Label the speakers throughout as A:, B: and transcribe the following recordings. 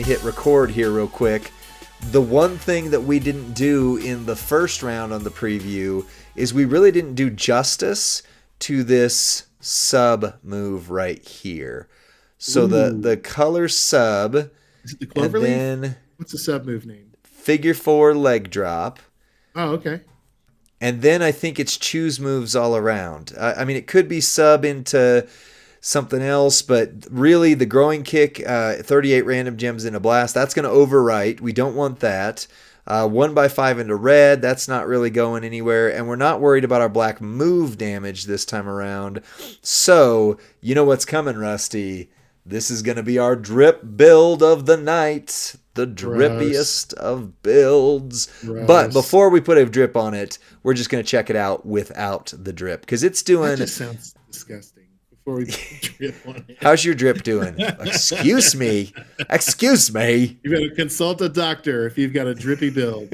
A: me hit record here real quick. The one thing that we didn't do in the first round on the preview is we really didn't do justice to this sub move right here. So the color sub,
B: is it the cloverleaf?
A: And then
B: what's the sub move name?
A: Figure 4 leg drop.
B: Oh, okay.
A: And then I think it's choose moves all around. I mean, it could be sub into something else, but really the growing kick, 38 random gems in a blast, that's going to overwrite. We don't want that. 1x5 into red, that's not really going anywhere. And we're not worried about our black move damage this time around. So, you know what's coming, Rusty. This is going to be our drip build of the night. The drippiest of builds.
B: Gross.
A: But before we put a drip on it, we're just going to check it out without the drip. Because it's doing...
B: That just sounds disgusting. Before we put a drip on it.
A: How's your drip doing? Excuse me. Excuse me.
B: You've got to consult a doctor if you've got a drippy build.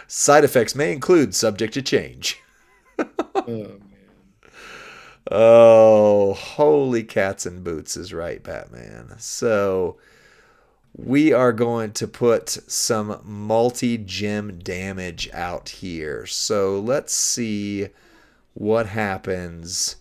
A: Side effects may include subject to change.
B: Oh, man.
A: Oh, holy cats and boots is right, Batman. So we are going to put some multi-gem damage out here. So let's see what happens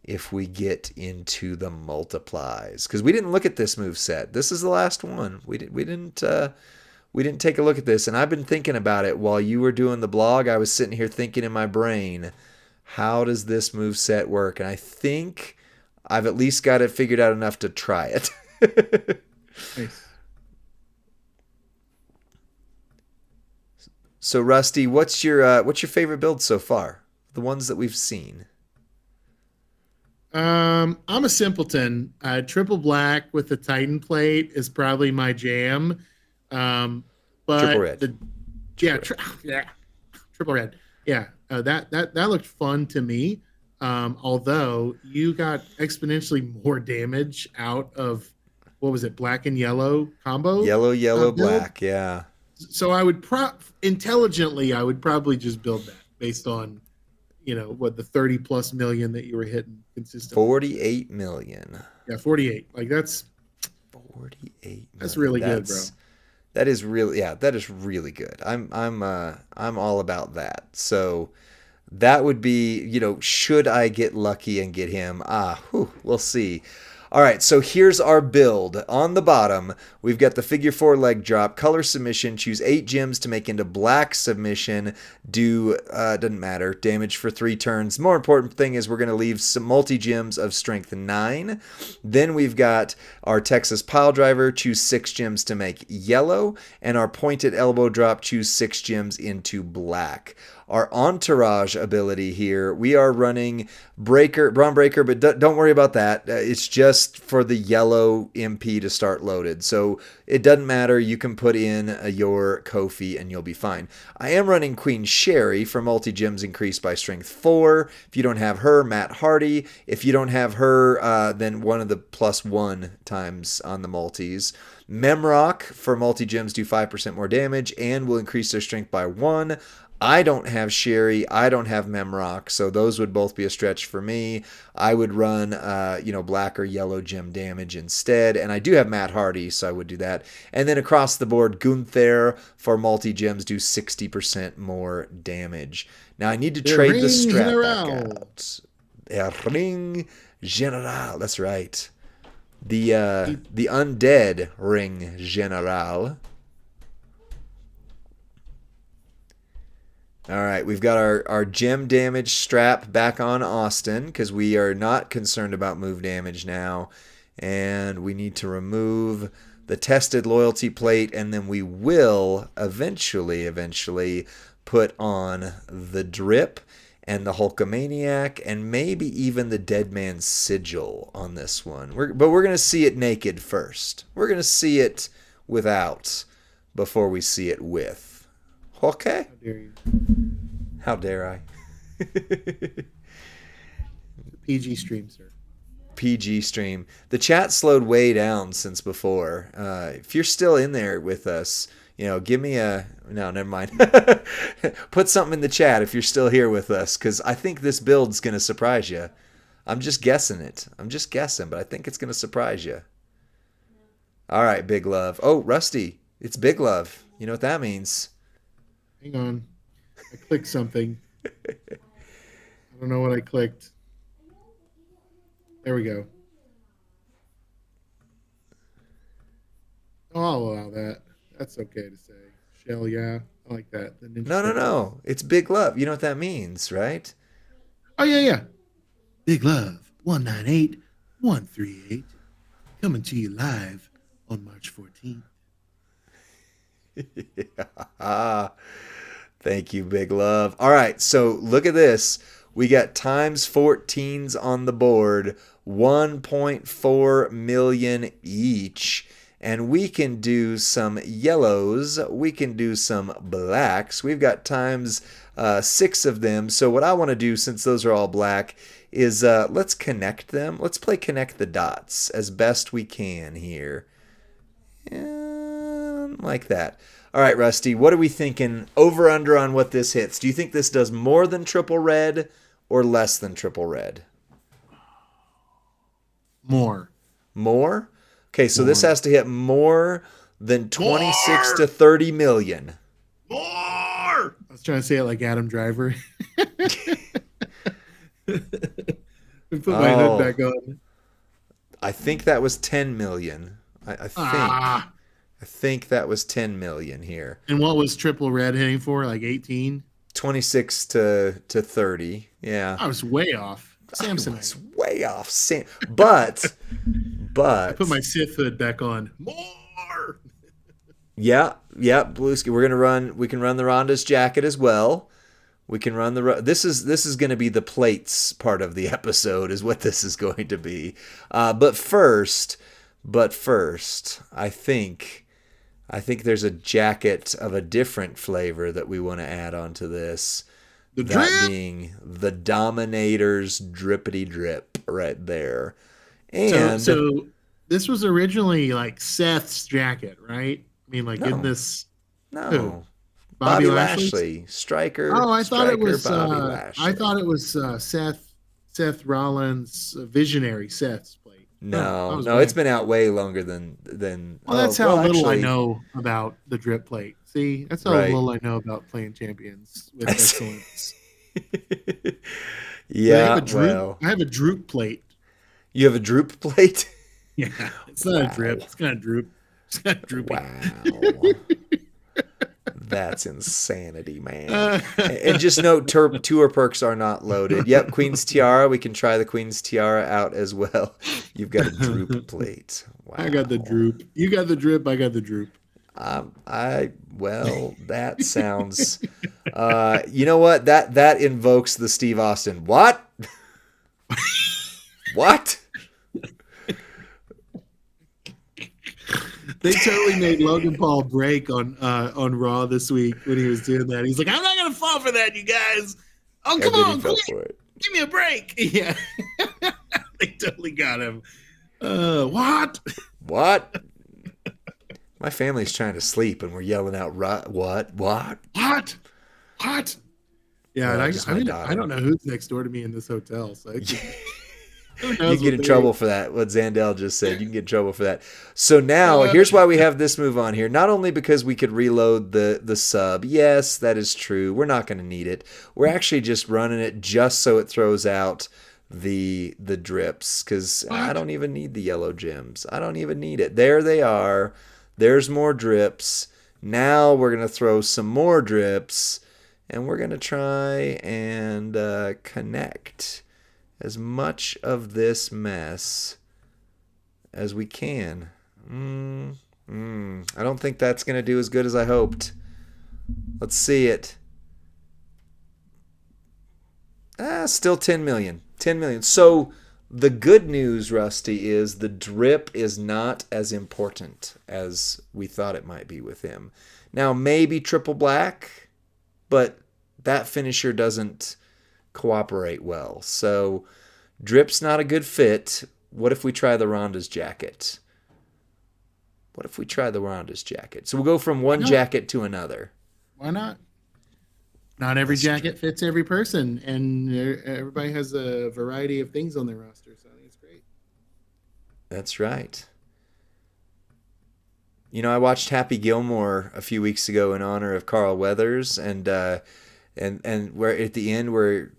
A: if we get into the multiplies. Because we didn't look at this move set. This is the last one. We didn't take a look at this. And I've been thinking about it while you were doing the blog. I was sitting here thinking in my brain, how does this move set work? And I think I've at least got it figured out enough to try it.
B: Nice.
A: So Rusty, what's your favorite build so far? The ones that we've seen.
B: I'm a simpleton. Triple black with the Titan plate is probably my jam. But
A: Triple red.
B: Triple red. Yeah, that looked fun to me. Although you got exponentially more damage out of, what was it, black and yellow combo?
A: Yellow, black, yeah.
B: So I would intelligently, I would probably just build that based on, what, the 30 plus million that you were hitting consistently.
A: 48 million.
B: Yeah, 48. Like that's
A: 48 million.
B: That's really good, bro.
A: That is really good. I'm all about that. So that would be, should I get lucky and get him? We'll see. All right, so here's our build. On the bottom, we've got the figure 4 leg drop, color submission, choose 8 gems to make into black submission, do, doesn't matter, damage for 3 turns. More important thing is we're going to leave some multi-gems of strength 9. Then we've got our Texas pile driver, choose 6 gems to make yellow, and our pointed elbow drop, choose 6 gems into black. Our entourage ability here, we are running Brawn Breaker, but don't worry about that. It's just for the yellow MP to start loaded. So it doesn't matter. You can put in your Kofi and you'll be fine. I am running Queen Sherry for multi-gems increased by strength 4. If you don't have her, Matt Hardy. If you don't have her, then one of the +1 times on the multis. Memrock for multi-gems do 5% more damage and will increase their strength by 1. I don't have Sherry. I don't have Memrock, so those would both be a stretch for me. I would run, black or yellow gem damage instead, and I do have Matt Hardy, so I would do that. And then across the board, Gunther for multi-gems do 60% more damage. Now I need to trade the strap back out. Ring General, that's right. The undead Ring General. All right, we've got our gem damage strap back on Austin because we are not concerned about move damage now. And we need to remove the tested loyalty plate, and then we will eventually put on the drip and the Hulkamaniac and maybe even the Dead Man's Sigil on this one. But we're going to see it naked first. We're going to see it without before we see it with. Okay?
B: How dare you?
A: How dare I?
B: PG stream, sir.
A: PG stream. The chat slowed way down since before. If you're still in there with us, give me a... No, never mind. Put something in the chat if you're still here with us, because I think this build's going to surprise you. I'm just guessing it. I'm just guessing, but I think it's going to surprise you. All right, Big Love. Oh, Rusty, it's Big Love. You know what that means?
B: Hang on. I clicked something. I don't know what I clicked. There we go. Oh, I'll allow that. That's okay to say. Shell, yeah. I like that. The Ninja
A: No, no,
B: Turtles.
A: no. It's Big Love. You know what that means, right?
B: Oh, yeah, yeah. Big Love, 198-138. Coming to you live on March 14th.
A: Yeah. Thank you, Big Love. All right, so look at this. We got times 14s on the board, 1.4 million each. And we can do some yellows. We can do some blacks. We've got times 6 of them. So what I want to do, since those are all black, is let's connect them. Let's play connect the dots as best we can here. And like that. All right, Rusty, what are we thinking over under on what this hits? Do you think this does more than triple red or less than triple red?
B: More.
A: More? Okay, so
B: More.
A: this has to hit more than 26 to 30 million.
B: More! I was trying to say it like Adam Driver. Put my hood back on.
A: I think that was 10 million. I think that was 10 million here.
B: And what was triple red hitting for? Like 18?
A: 26 to 30. Yeah.
B: I was way off. Samson.
A: I was way off. But
B: I put my Sith hood back on. More.
A: Yeah, Blueski. We can run the Ronda's jacket as well. We can run this is going to be the plates part of the episode is what this is going to be. But first, I think there's a jacket of a different flavor that we want to add onto this. That being the Dominator's drippity drip right there. And
B: so this was originally like Seth's jacket, right? I mean, like in this.
A: No.
B: Who?
A: Bobby Lashley, Striker.
B: Oh, I thought it was.
A: Bobby Lashley.
B: I thought it was Seth Rollins' Visionary Seth's plate.
A: No, it's been out way longer than.
B: Well, that's how little I know about the drip plate. See, that's how little I know about playing champions with excellence.
A: Yeah,
B: I have a droop plate.
A: You have a droop plate?
B: Yeah, it's not a drip. It's kind of droop. It's kind of droopy.
A: Wow. That's insanity, man. And just note, tour perks are not loaded. Yep, Queen's Tiara. We can try the Queen's Tiara out as well. You've got a droop plate. Wow.
B: I got the droop. You got the drip. I got the droop.
A: That sounds. You know what? That invokes the Steve Austin. What? What?
B: They totally made Logan Paul break on Raw this week when he was doing that. He's like, I'm not gonna fall for that, you guys. Oh, come on, give me a break. Yeah, they totally got him. What?
A: My family's trying to sleep and we're yelling out, what?
B: Yeah, and I don't know who's next door to me in this hotel, so
A: you can get in trouble for that. What Zandel just said, you can get in trouble for that. So now, here's why we have this move on here. Not only because we could reload the sub. Yes, that is true. We're not going to need it. We're actually just running it just so it throws out the drips, because I don't even need the yellow gems. I don't even need it. There they are. There's more drips. Now we're going to throw some more drips, and we're going to try and connect as much of this mess as we can. I don't think that's going to do as good as I hoped. Let's see it. Still 10 million. 10 million. So the good news, Rusty, is the drip is not as important as we thought it might be with him. Now, maybe triple black, but that finisher doesn't cooperate well. So drip's not a good fit. What if we try the Ronda's jacket? So we'll go from one jacket to another.
B: Why not? Not every jacket fits every person, and everybody has a variety of things on their roster, so I think it's great.
A: That's right. I watched Happy Gilmore a few weeks ago in honor of Carl Weathers, and where at the end where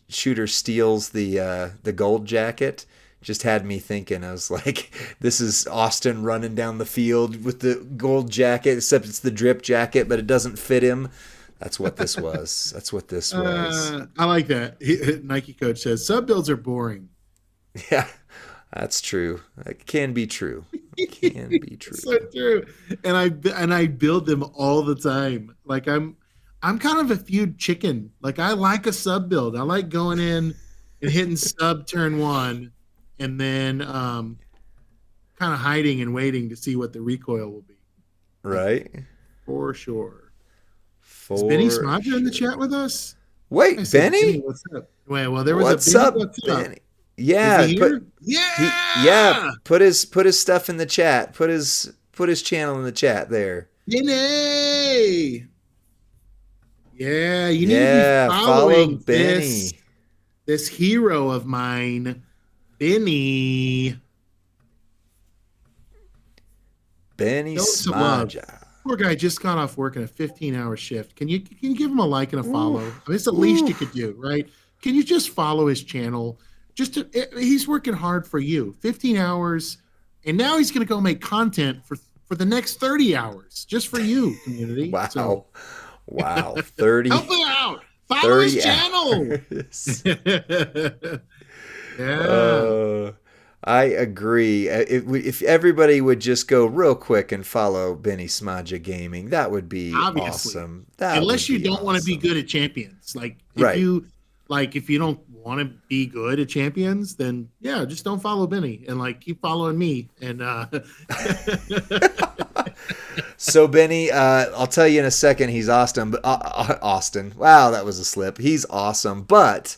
A: Shooter steals the gold jacket, just had me thinking. I was like, this is Austin running down the field with the gold jacket, except it's the drip jacket, but it doesn't fit him. That's what this was. That's what this was.
B: I like that. Nike coach says sub builds are boring.
A: Yeah, that's true. It can be true. It can be true.
B: So true. And I build them all the time. Like I'm kind of a feud chicken. Like I like a sub build. I like going in and hitting sub turn one, and then kind of hiding and waiting to see what the recoil will be.
A: Right.
B: For sure. Is Benny Smadra in the chat with us?
A: Wait, Benny?
B: What's up? Wait, well, there was
A: what's
B: a
A: up,
B: what's
A: Benny?
B: Up?
A: Yeah,
B: yeah.
A: Put his stuff in the chat. Put his channel in the chat there.
B: Benny. Yeah, you need to be following
A: Benny.
B: This hero of mine, Benny.
A: Benny Smadra.
B: Poor guy just got off work in a 15-hour shift. Can you give him a like and a follow? I mean, it's the least you could do, right? Can you just follow his channel? He's working hard for you. 15 hours, and now he's going to go make content for the next 30 hours just for you, community.
A: Wow.
B: So,
A: wow. 30.
B: Help him out. Follow his channel. Yeah.
A: I agree. If everybody would just go real quick and follow Benny Smadra Gaming, that would be awesome.
B: Unless you don't want to be good at champions. Like if you don't want to be good at champions, then yeah, just don't follow Benny and like keep following me. And
A: so Benny, I'll tell you in a second, he's Austin. But Austin, wow, that was a slip. He's awesome, but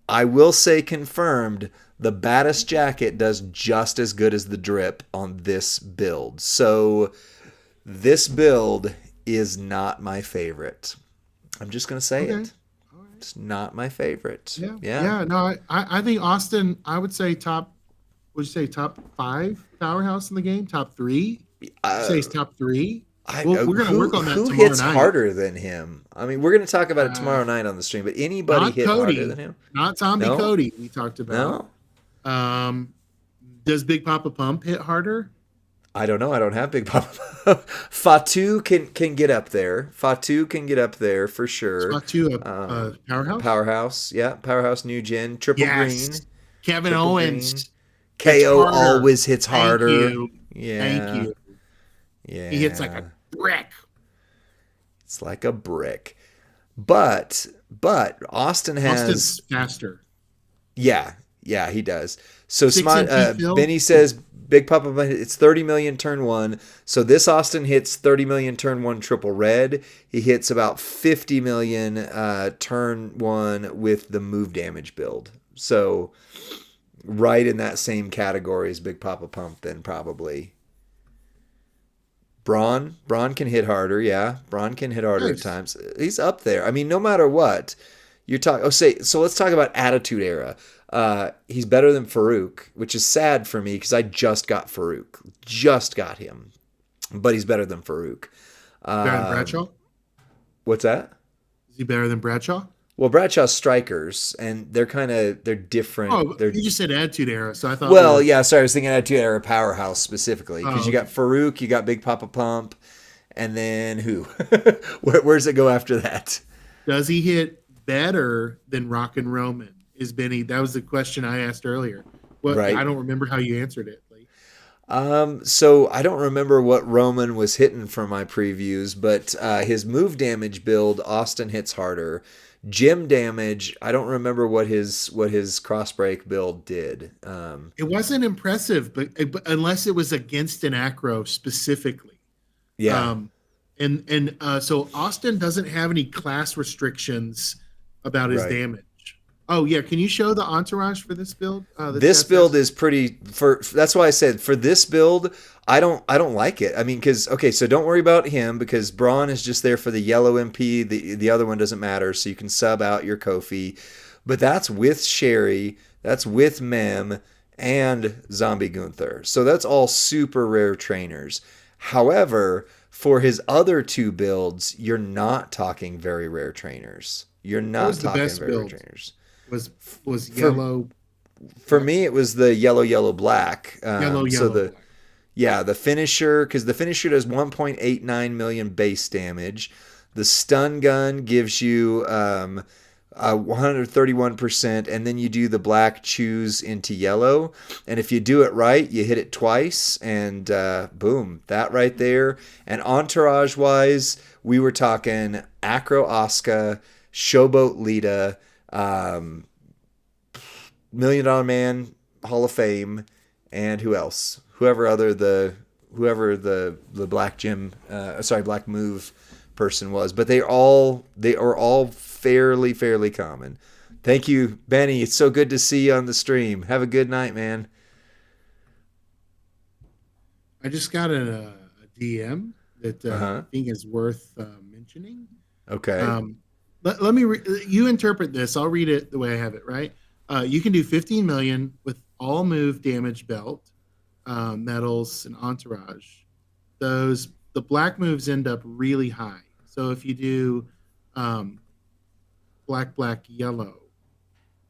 A: I will say confirmed. The baddest jacket does just as good as the drip on this build. So this build is not my favorite. I'm just going to say it. Right. It's not my favorite.
B: Yeah. No, I think Austin, I would say top 5 powerhouse in the game? Top 3? I'd say he's top 3. We're going to work on that tomorrow night. Who hits
A: harder than him? I mean, we're going to talk about it tomorrow night on the stream, but anybody hit harder than him?
B: Not Tommy Cody we talked about.
A: No.
B: Does Big Papa Pump hit harder?
A: I don't know. I don't have Big Papa. Fatu can get up there. Fatu can get up there for sure.
B: Fatu powerhouse.
A: Powerhouse, yeah. Powerhouse New Gen. Triple Green.
B: Kevin Owens.
A: Green. KO always hits harder.
B: Thank you.
A: Yeah.
B: Thank you.
A: Yeah.
B: He hits like a brick.
A: It's like a brick. But Austin's
B: faster.
A: Yeah. Yeah, he does. So Benny says Big Papa, it's 30 million turn 1. So this Austin hits 30 million turn 1 triple red. He hits about 50 million turn 1 with the move damage build. So right in that same category as Big Papa Pump then probably. Braun can hit harder, yeah. Braun can hit harder at times. He's up there. I mean, no matter what, you're talking. So let's talk about Attitude Era. He's better than Farouk, which is sad for me because I just got Farouk. Just got him. But he's better than Farouk.
B: Better than Bradshaw?
A: What's that?
B: Is he better than Bradshaw?
A: Well, Bradshaw's strikers, and they're different.
B: Oh, you just said Attitude Era, so I thought...
A: Well, yeah, sorry, I was thinking Attitude Era Powerhouse specifically. Because you got Farouk, you got Big Papa Pump, and then who? Where's it go after that?
B: Does he hit better than Rockin' Roman? Is Benny? That was the question I asked earlier. Well, right. I don't remember how you answered it.
A: So I don't remember what Roman was hitting for my previews, but his move damage build, Austin hits harder. Gym damage, I don't remember what his cross break build did.
B: It wasn't impressive, but unless it was against an acro specifically.
A: Yeah.
B: So Austin doesn't have any class restrictions about his damage. Oh yeah, can you show the entourage for this build?
A: This build is pretty. That's why I said for this build, I don't like it. I mean, so don't worry about him because Braun is just there for the yellow MP. The other one doesn't matter, so you can sub out your Kofi. But that's with Sherry. That's with Mem. and Zombie Gunther. So that's all super rare trainers. However, for his other two builds, you're not talking very rare trainers. You're
B: What
A: not
B: was the
A: talking
B: best
A: very rare
B: build?
A: trainers.
B: Was
A: For
B: yellow,
A: for me, it was the yellow black. So
B: yellow, black.
A: the finisher, because the finisher does 1.89 million base damage. The stun gun gives you 131%, and then you do the black choose into yellow. And if you do it right, you hit it twice, and boom, that right there. And entourage wise, we were talking Acro Asuka, Showboat Lita, Million Dollar Man, Hall of Fame, and who else? Whoever the black gym, black move person was. But they are all fairly common. Thank you, Benny. It's so good to see you on the stream. Have a good night, man.
B: I just got a DM that I think is worth mentioning.
A: Okay.
B: Let me you interpret this. I'll read it the way I have it, right? You can do 15 million with all move damage belt, medals, and entourage. The black moves end up really high. So if you do black, yellow,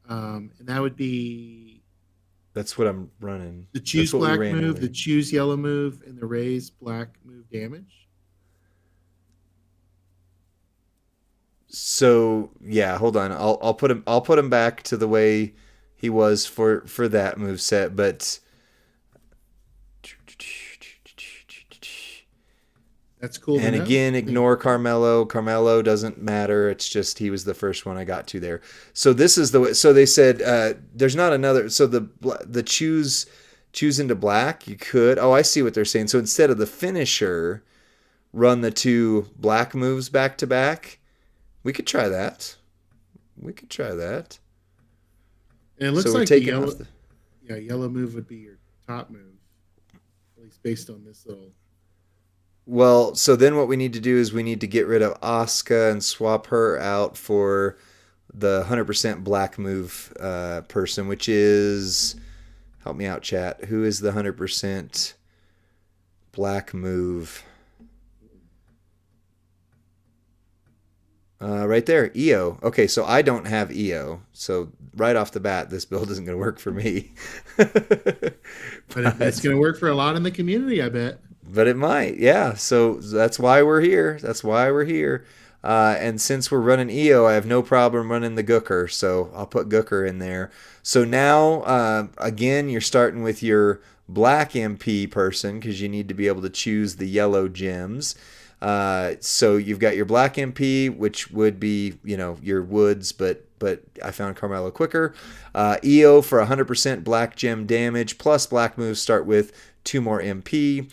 B: and that would be
A: That's what I'm running.
B: the choose black move, the choose yellow move, and the raise black move damage.
A: So yeah, hold on. I'll put him back to the way he was for that move set, but
B: That's cool.
A: And again, ignore Carmelo. Carmelo doesn't matter. It's just he was the first one I got to there. So this is the way. So they said there's not another. So the choose into black. You could. Oh, I see what they're saying. So instead of the finisher, run the two black moves back to back. We could try that. And
B: it looks like yellow move would be your top move, at least based on this little.
A: Well, so then what we need to do is we need to get rid of Asuka and swap her out for the 100% black move person, which is, help me out, chat. Who is the 100% black move? Right there, EO. Okay, so I don't have EO. So right off the bat, this build isn't going to work for me.
B: but it's going to work for a lot in the community, I bet.
A: But it might, yeah. So that's why we're here. And since we're running EO, I have no problem running the Gooker. So I'll put Gooker in there. So now, again, you're starting with your black MP person because you need to be able to choose the yellow gems. So you've got your black MP, which would be, your Woods, but I found Carmelo quicker. EO for 100% black gem damage, plus black moves start with 2 more MP.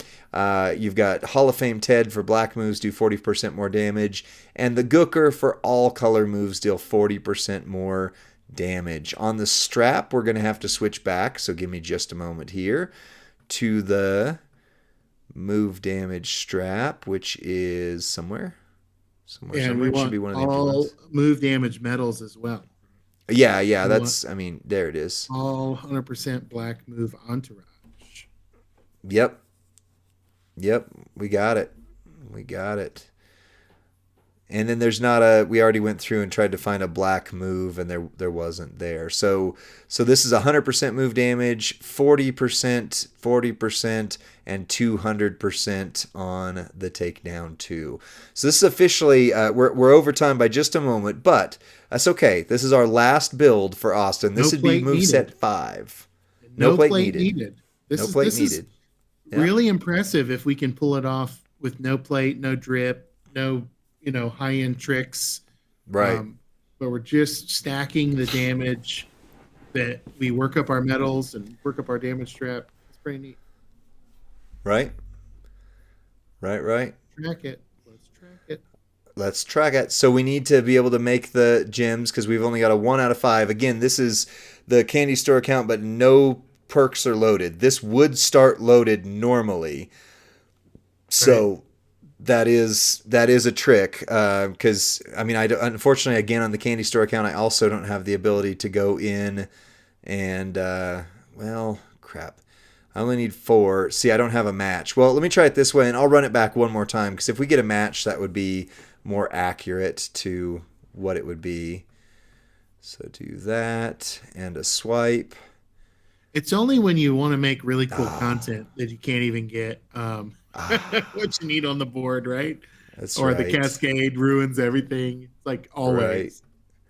A: You've got Hall of Fame Ted for black moves, do 40% more damage. And the Gooker for all color moves deal 40% more damage. On the strap, we're going to have to switch back, so give me just a moment here, to the move damage strap, which is somewhere.
B: And we should be one of the all move damage medals as well.
A: Yeah, there it is.
B: All 100% black move entourage.
A: Yep, we got it. And then there's not we already went through and tried to find a black move, and there wasn't there. So this is 100% move damage, 40%, 40%, and 200% on the takedown too. So this is officially, we're over time by just a moment, but that's okay. This is our last build for Austin. This would be moveset 5. No plate needed.
B: This is really impressive if we can pull it off with no plate, no drip, no high-end tricks,
A: right?
B: But we're just stacking the damage that we work up our medals and work up our damage trap. It's pretty neat.
A: Right. Let's track it. So we need to be able to make the gems because we've only got a 1 out of 5. Again, this is the candy store account, but no perks are loaded. This would start loaded normally. So. Right. That is a trick because unfortunately, again, on the candy store account, I also don't have the ability to go in and well, crap. I only need 4. See, I don't have a match. Well, let me try it this way, and I'll run it back one more time, because if we get a match, that would be more accurate to what it would be. So do that, and a swipe.
B: It's only when you want to make really cool content that you can't even get what you need on the board, right?
A: That's
B: or
A: right.
B: the Cascade ruins everything. It's like always. Right.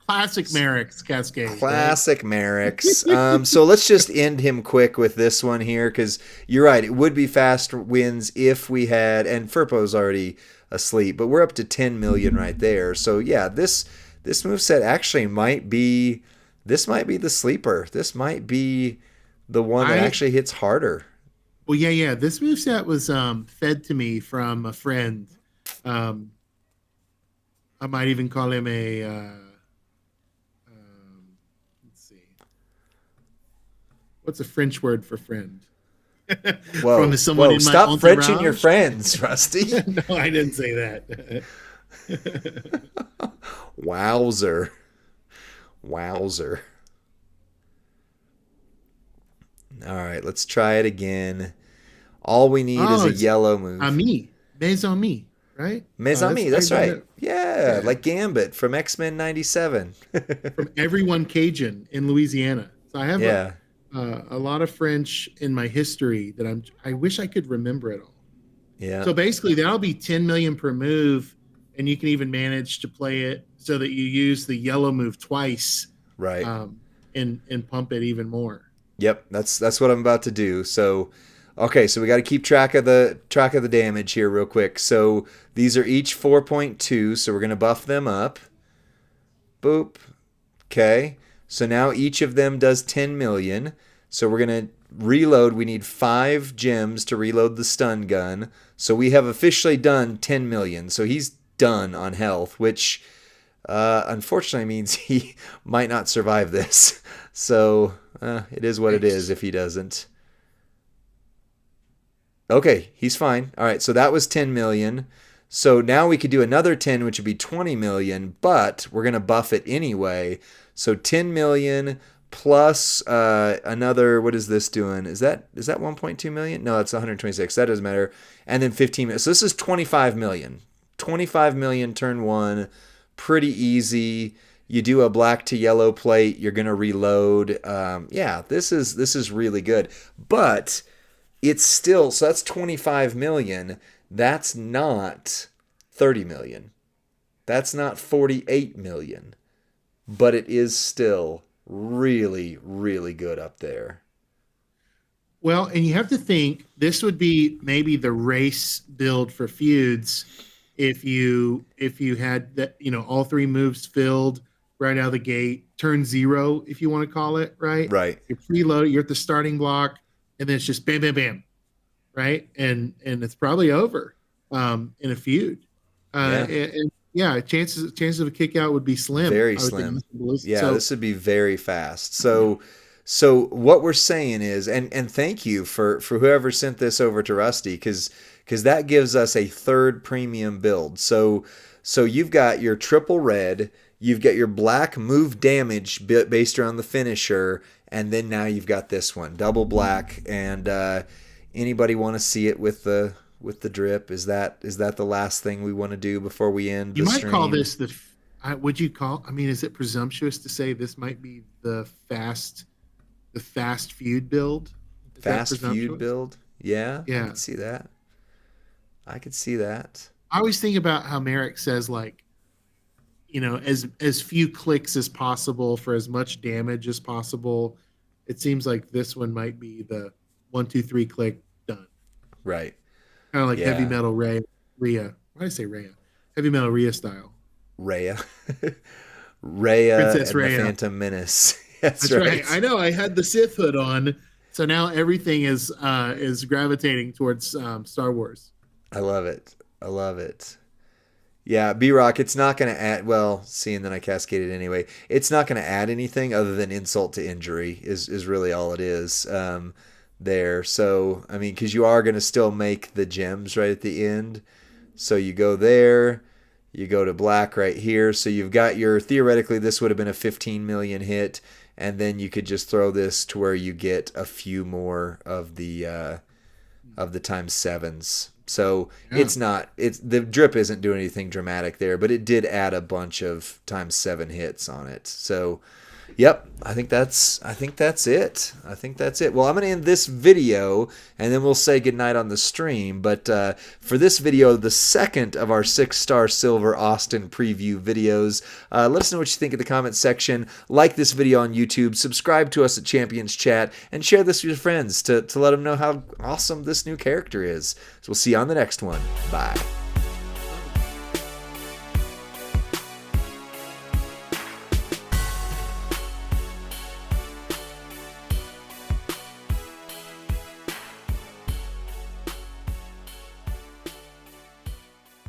B: Classic Merrick's Cascade.
A: Classic
B: right?
A: Merrick's. So let's just end him quick with this one here, because you're right. It would be fast wins if we had, and Furpo's already asleep, but we're up to 10 million right there. So yeah, this moveset actually might be the sleeper. This might be the one that actually hits harder.
B: Well, yeah. This moveset was fed to me from a friend. I might even call him a let's see. What's a French word for friend?
A: Whoa, from someone in stop Frenching your friends, Rusty.
B: No, I didn't say that.
A: Wowzer. All right, let's try it again. All we need is a yellow move.
B: Mes amis, right?
A: Mes amis, that's right. Yeah, like Gambit from X-Men 97.
B: From Everyone Cajun in Louisiana. So I have a lot of French in my history that I wish I could remember it all.
A: Yeah.
B: So basically that'll be 10 million per move, and you can even manage to play it so that you use the yellow move twice.
A: Right.
B: And pump it even more.
A: Yep, that's what I'm about to do. So, okay, so we got to keep track of the damage here real quick. So these are each 4.2, so we're going to buff them up. Boop. Okay. So now each of them does 10 million. So we're going to reload. We need 5 gems to reload the stun gun. So we have officially done 10 million. So he's done on health, which unfortunately means he might not survive this. So it is what it is if he doesn't. Okay, he's fine. All right, so that was 10 million. So now we could do another 10, which would be 20 million, but we're going to buff it anyway. So 10 million plus another, what is this doing? Is that 1.2 million? No, that's 126. That doesn't matter. And then 15 million. So this is 25 million. 25 million turn 1. Pretty easy. You do a black to yellow plate, you're going to reload. Yeah, this is really good. But it's still, so that's 25 million. That's not 30 million. That's not 48 million. But it is still really, really good up there.
B: Well, and you have to think this would be maybe the race build for feuds if you had that, all 3 moves filled right out of the gate, turn 0, if you want to call it, right?
A: Right.
B: You're preloaded, you're at the starting block, and then it's just bam, bam, bam, right? And it's probably over in a feud. Chances of a kick out would be slim.
A: Very slim. Yeah, this would be very fast. So what we're saying is, and thank you for whoever sent this over to Rusty, because that gives us a third premium build. So you've got your triple red, you've got your black move damage based around the finisher, and then now you've got this one, double black. And anybody want to see it with the drip? Is that the last thing we want to do before we end the stream?
B: You might call this is it presumptuous to say this might be the fast feud build?
A: Fast feud build? Yeah.
B: Yeah.
A: I could see that.
B: I always think about how Merrick says, like, as few clicks as possible for as much damage as possible. It seems like this one might be the 1, 2, 3 click done.
A: Right.
B: Kind of like Heavy Metal Rhea. Why did I say Rhea? Heavy Metal Rhea style.
A: Rhea.
B: Princess
A: and
B: Rhea.
A: The Phantom Menace. That's
B: right. I know. I had the Sith hood on, so now everything is gravitating towards Star Wars.
A: I love it. Yeah, B-Rock, it's not going to add, well, seeing that I cascaded anyway, it's not going to add anything other than insult to injury is really all it is there. So, I mean, because you are going to still make the gems right at the end. So you go there, You go to black right here. So you've got theoretically this would have been a 15 million hit. And then you could just throw this to where you get a few more of the times sevens. So the drip isn't doing anything dramatic there, but it did add a bunch of times 7 hits on it. So, yep, I think that's it. Well, I'm going to end this video, and then we'll say goodnight on the stream. But for this video, the second of our 6-star silver Austin preview videos, let us know what you think in the comment section. Like this video on YouTube, subscribe to us at Champions Chat, and share this with your friends to let them know how awesome this new character is. So we'll see you on the next one. Bye.